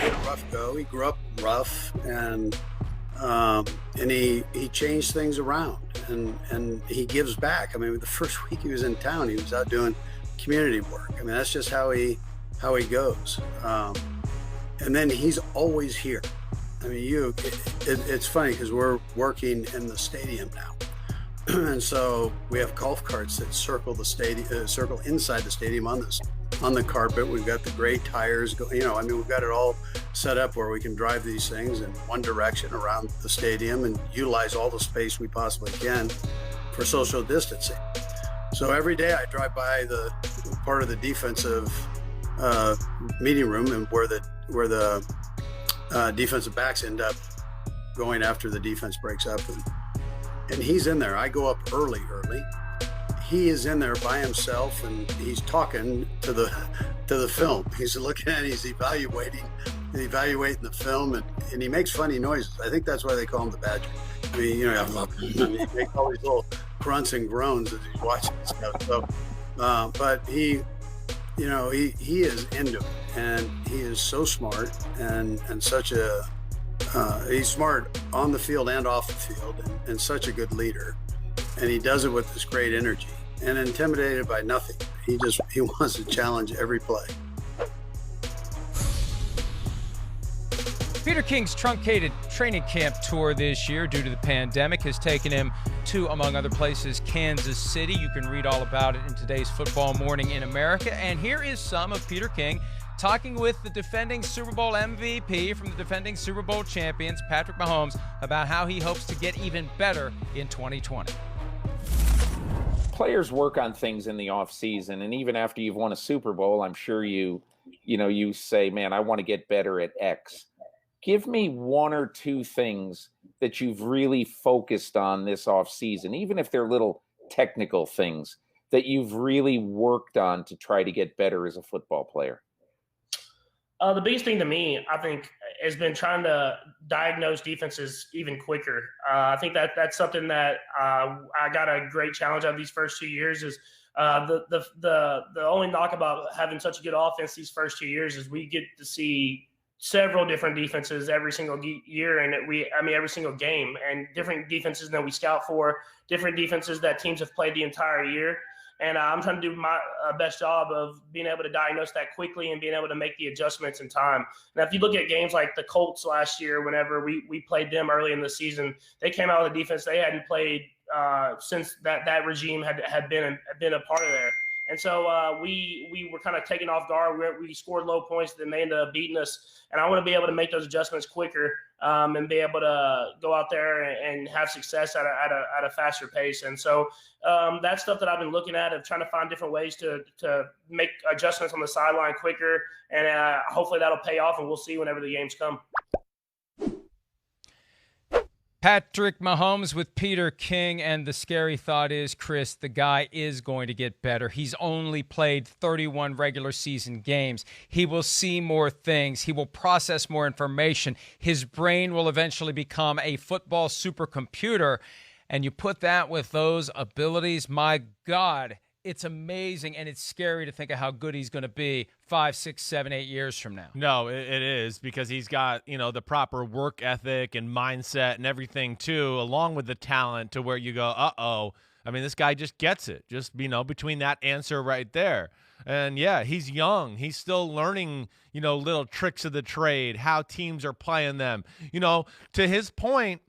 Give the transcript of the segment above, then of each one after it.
had a rough go. He grew up rough, and he changed things around, and he gives back. I mean, the first week he was in town, he was out doing community work. I mean, that's just how he goes. And then he's always here. I mean, it's funny because we're working in the stadium now. And so we have golf carts that circle the stadium, circle inside the stadium on the carpet. We've got the gray tires, we've got it all set up where we can drive these things in one direction around the stadium and utilize all the space we possibly can for social distancing. So every day I drive by the part of the defensive meeting room and where the defensive backs end up going after the defense breaks up, and he's in there. I go up early. He is in there by himself, and he's talking to the film. He's looking at it, he's evaluating the film, and he makes funny noises. I think that's why they call him the Badger. I mean, he makes all these little grunts and groans as he's watching stuff. So, but he is into it, and he is so smart and such a he's smart on the field and off the field, and such a good leader, and he does it with this great energy and intimidated by nothing. He wants to challenge every play. Peter King's truncated training camp tour this year due to the pandemic has taken him to, among other places, Kansas City. You can read all about it in today's Football Morning in America. And here is some of Peter King talking with the defending Super Bowl MVP from the defending Super Bowl champions, Patrick Mahomes, about how he hopes to get even better in 2020. Players work on things in the off season, and even after you've won a Super Bowl, I'm sure you say, man, I want to get better at X. Give me one or two things that you've really focused on this off season, even if they're little technical things that you've really worked on to try to get better as a football player. The biggest thing to me, I think, has been trying to diagnose defenses even quicker. I think that's something that I got a great challenge out of these first 2 years. Is the only knock about having such a good offense these first 2 years is we get to see several different defenses every single year, and every single game, and different defenses that we scout for, different defenses that teams have played the entire year. And I'm trying to do my best job of being able to diagnose that quickly and being able to make the adjustments in time. Now, if you look at games like the Colts last year, whenever we played them early in the season, they came out with a defense they hadn't played since that regime had been a part of there. And so we were kind of taken off guard. We scored low points, then they ended up beating us. And I want to be able to make those adjustments quicker and be able to go out there and have success at a faster pace. And so that's stuff that I've been looking at, of trying to find different ways to make adjustments on the sideline quicker. And hopefully that'll pay off, and we'll see whenever the games come. Patrick Mahomes with Peter King, and the scary thought is, Chris, the guy is going to get better. He's only played 31 regular season games. He will see more things. He will process more information. His brain will eventually become a football supercomputer. And you put that with those abilities, my God, it's amazing, and it's scary to think of how good he's going to be 5, 6, 7, 8 years from now. No, it is, because he's got, the proper work ethic and mindset and everything too, along with the talent to where you go, uh-oh. I mean, this guy just gets it, just, between that answer right there. And yeah, he's young. He's still learning, little tricks of the trade, how teams are playing them. To his point,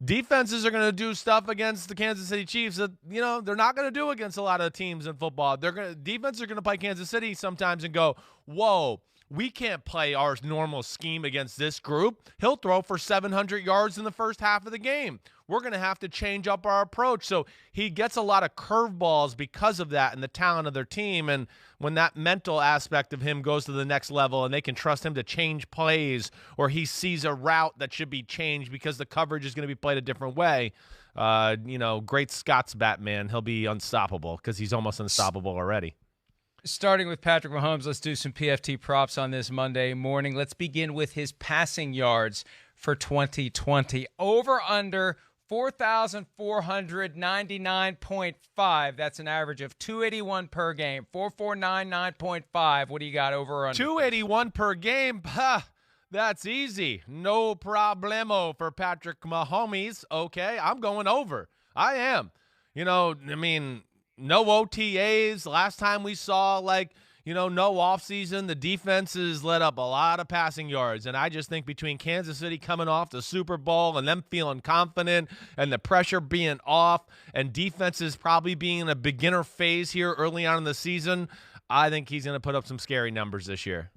defenses are going to do stuff against the Kansas City Chiefs that, they're not going to do against a lot of teams in football. Defenses are going to play Kansas City sometimes and go, whoa, we can't play our normal scheme against this group. He'll throw for 700 yards in the first half of the game. We're going to have to change up our approach. So he gets a lot of curveballs because of that and the talent of their team. And when that mental aspect of him goes to the next level and they can trust him to change plays, or he sees a route that should be changed because the coverage is going to be played a different way, great Scott's Batman, he'll be unstoppable, because he's almost unstoppable already. Starting with Patrick Mahomes, let's do some PFT props on this Monday morning. Let's begin with his passing yards for 2020. Over under 4,499.5. That's an average of 281 per game. 4,499.5. What do you got over or under? 281 per game. That's easy. No problemo for Patrick Mahomes. Okay, I'm going over. I am. You know, I mean, no OTAs. Last time we saw, like, no offseason. The defense has let up a lot of passing yards. And I just think between Kansas City coming off the Super Bowl and them feeling confident and the pressure being off and defenses probably being in a beginner phase here early on in the season, I think he's going to put up some scary numbers this year.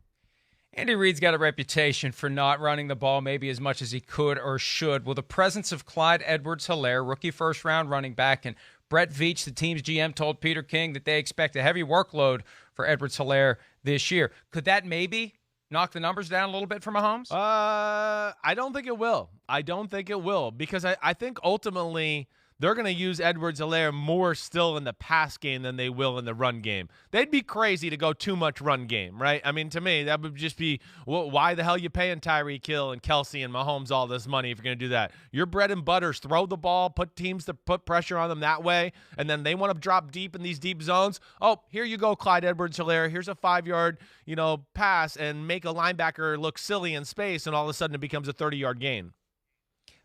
Andy Reid's got a reputation for not running the ball maybe as much as he could or should. Will the presence of Clyde Edwards-Helaire, rookie first-round running back, and Brett Veach, the team's GM, told Peter King that they expect a heavy workload for Edwards-Helaire this year. Could that maybe knock the numbers down a little bit for Mahomes? I don't think it will. I don't think it will because I think ultimately they're going to use Edwards-Helaire more still in the pass game than they will in the run game. They'd be crazy to go too much run game, right? I mean, to me, that would just be, well, why the hell you paying Tyreek Hill and Kelsey and Mahomes all this money if you're going to do that? Your bread and butters, throw the ball, put teams to put pressure on them that way, and then they want to drop deep in these deep zones. Oh, here you go, Clyde Edwards-Helaire. Here's a 5-yard, pass and make a linebacker look silly in space, and all of a sudden it becomes a 30-yard gain.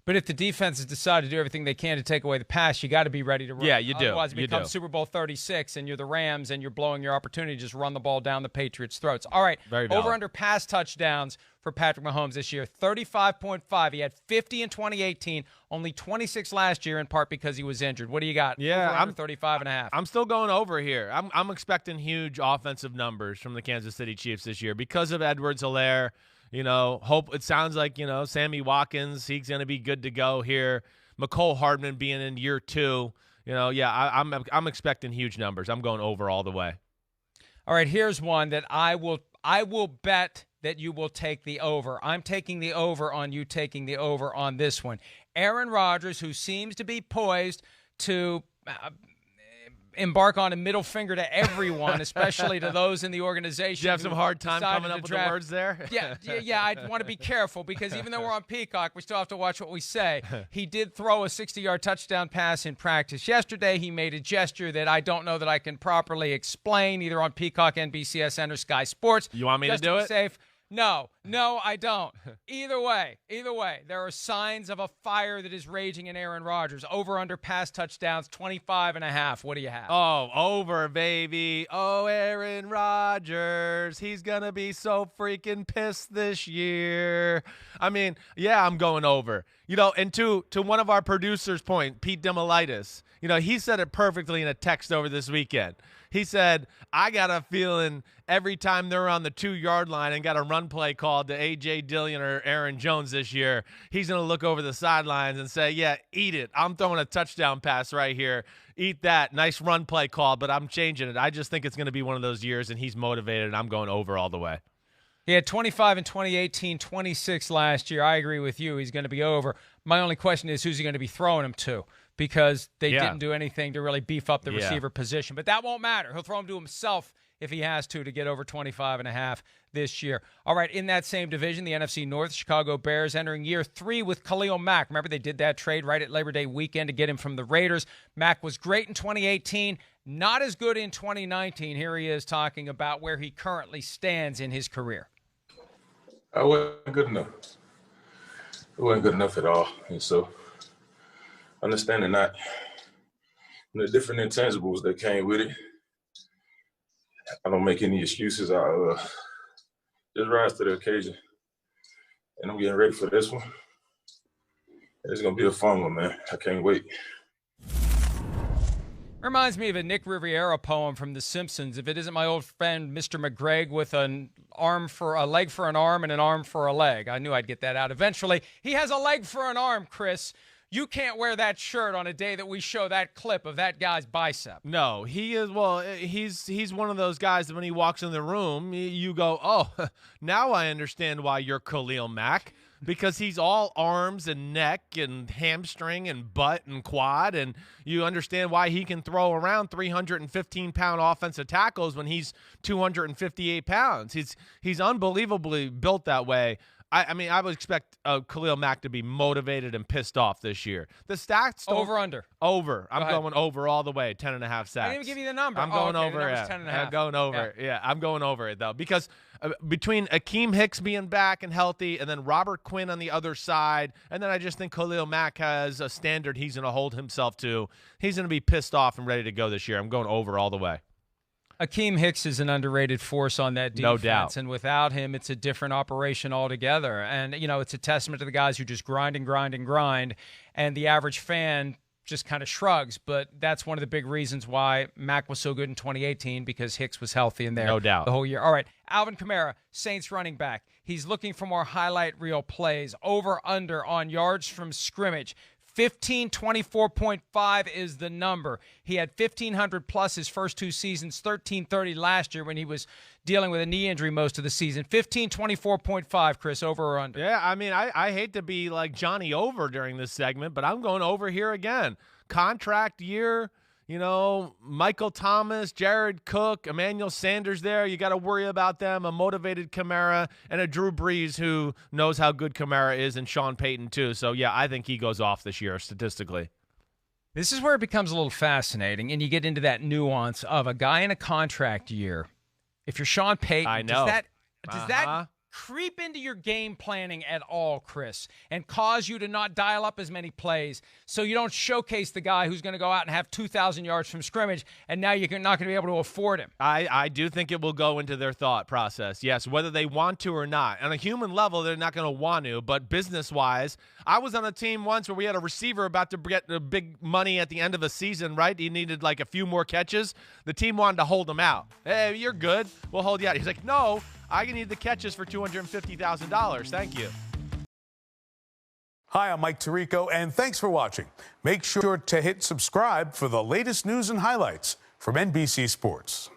But if the defense has decided to do everything they can to take away the pass, you got to be ready to run. Yeah, you do. Otherwise, it becomes Super Bowl 36, and you're the Rams, and you're blowing your opportunity to just run the ball down the Patriots' throats. All right, over-under pass touchdowns for Patrick Mahomes this year, 35.5. He had 50 in 2018, only 26 last year, in part because he was injured. What do you got? Yeah, I'm 35.5. I'm still going over here. I'm expecting huge offensive numbers from the Kansas City Chiefs this year because of Edwards-Helaire. Hope it sounds like, Sammy Watkins, he's going to be good to go here. McCole Hardman being in year 2. I'm expecting huge numbers. I'm going over all the way. All right, here's one that I will bet that you will take the over. I'm taking the over on you taking the over on this one. Aaron Rodgers, who seems to be poised to embark on a middle finger to everyone, especially to those in the organization. You have some hard time coming up with the words there? Yeah, I want to be careful because even though we're on Peacock, we still have to watch what we say. He did throw a 60-yard touchdown pass in practice yesterday. He made a gesture that I don't know that I can properly explain, either on Peacock, NBCSN, or Sky Sports. You want me to do it? Safe. No, I don't. Either way, there are signs of a fire that is raging in Aaron Rodgers. Over under pass touchdowns, 25.5. What do you have? Oh, over, baby. Oh, Aaron Rodgers. He's going to be so freaking pissed this year. I mean, yeah, I'm going over. And to one of our producers' point, Pete Demolitis, he said it perfectly in a text over this weekend. He said, I got a feeling every time they're on the 2-yard line and got a run play called to A.J. Dillon or Aaron Jones this year, he's going to look over the sidelines and say, yeah, eat it. I'm throwing a touchdown pass right here. Eat that. Nice run play call, but I'm changing it. I just think it's going to be one of those years, and he's motivated, and I'm going over all the way. He had 25 in 2018, 26 last year. I agree with you. He's going to be over. My only question is who's he going to be throwing him to? Because they didn't do anything to really beef up the receiver position. But that won't matter. He'll throw him to himself if he has to get over 25.5 this year. All right, in that same division, the NFC North, Chicago Bears entering year 3 with Khalil Mack. Remember, they did that trade right at Labor Day weekend to get him from the Raiders. Mack was great in 2018, not as good in 2019. Here he is talking about where he currently stands in his career. I wasn't good enough. It wasn't good enough at all. And so, understanding that, the different intangibles that came with it, I don't make any excuses. I just rise to the occasion. And I'm getting ready for this one. It's going to be a fun one, man. I can't wait. Reminds me of a Nick Riviera poem from The Simpsons. If it isn't my old friend Mr. McGregor with a leg for an arm and an arm for a leg. I knew I'd get that out eventually. He has a leg for an arm, Chris. You can't wear that shirt on a day that we show that clip of that guy's bicep. No, he is. Well, he's one of those guys that when he walks in the room, you go, oh, now I understand why you're Khalil Mack. Because he's all arms and neck and hamstring and butt and quad, and you understand why he can throw around 315-pound offensive tackles when he's 258 pounds. He's unbelievably built that way. I mean, I would expect Khalil Mack to be motivated and pissed off this year. The stats over under. Over. I'm going over all the way. 10.5 sacks. I didn't even give you the number. I'm going over. The 10.5. I'm going over. Yeah, I'm going over it though because between Akeem Hicks being back and healthy, and then Robert Quinn on the other side, and then I just think Khalil Mack has a standard he's going to hold himself to. He's going to be pissed off and ready to go this year. I'm going over all the way. Akeem Hicks is an underrated force on that defense. No doubt. And without him, it's a different operation altogether. And, it's a testament to the guys who just grind and grind and grind, and the average fan just kind of shrugs. But that's one of the big reasons why Mack was so good in 2018, because Hicks was healthy in there No doubt. the whole year. All right, Alvin Kamara, Saints running back. He's looking for more highlight reel plays. Over, under on yards from scrimmage. 1524.5 is the number. He had 1,500 plus his first 2 seasons, 1,330 last year when he was dealing with a knee injury most of the season. 1524.5, Chris, over or under? Yeah, I mean, I hate to be like Johnny over during this segment, but I'm going over here again. Contract year, Michael Thomas, Jared Cook, Emmanuel Sanders there. You got to worry about them. A motivated Kamara and a Drew Brees who knows how good Kamara is, and Sean Payton too. So, yeah, I think he goes off this year statistically. This is where it becomes a little fascinating, and you get into that nuance of a guy in a contract year. If you're Sean Payton, I know. Does that creep into your game planning at all, Chris, and cause you to not dial up as many plays so you don't showcase the guy who's going to go out and have 2,000 yards from scrimmage, and now you're not going to be able to afford him? I do think it will go into their thought process, yes, whether they want to or not. On a human level, they're not going to want to, but business-wise, I was on a team once where we had a receiver about to get the big money at the end of a season, right? He needed like a few more catches. The team wanted to hold him out. Hey, you're good. We'll hold you out. He's like, no, I need the catches for $250,000. Thank you. Hi, I'm Mike Tirico, and thanks for watching. Make sure to hit subscribe for the latest news and highlights from NBC Sports.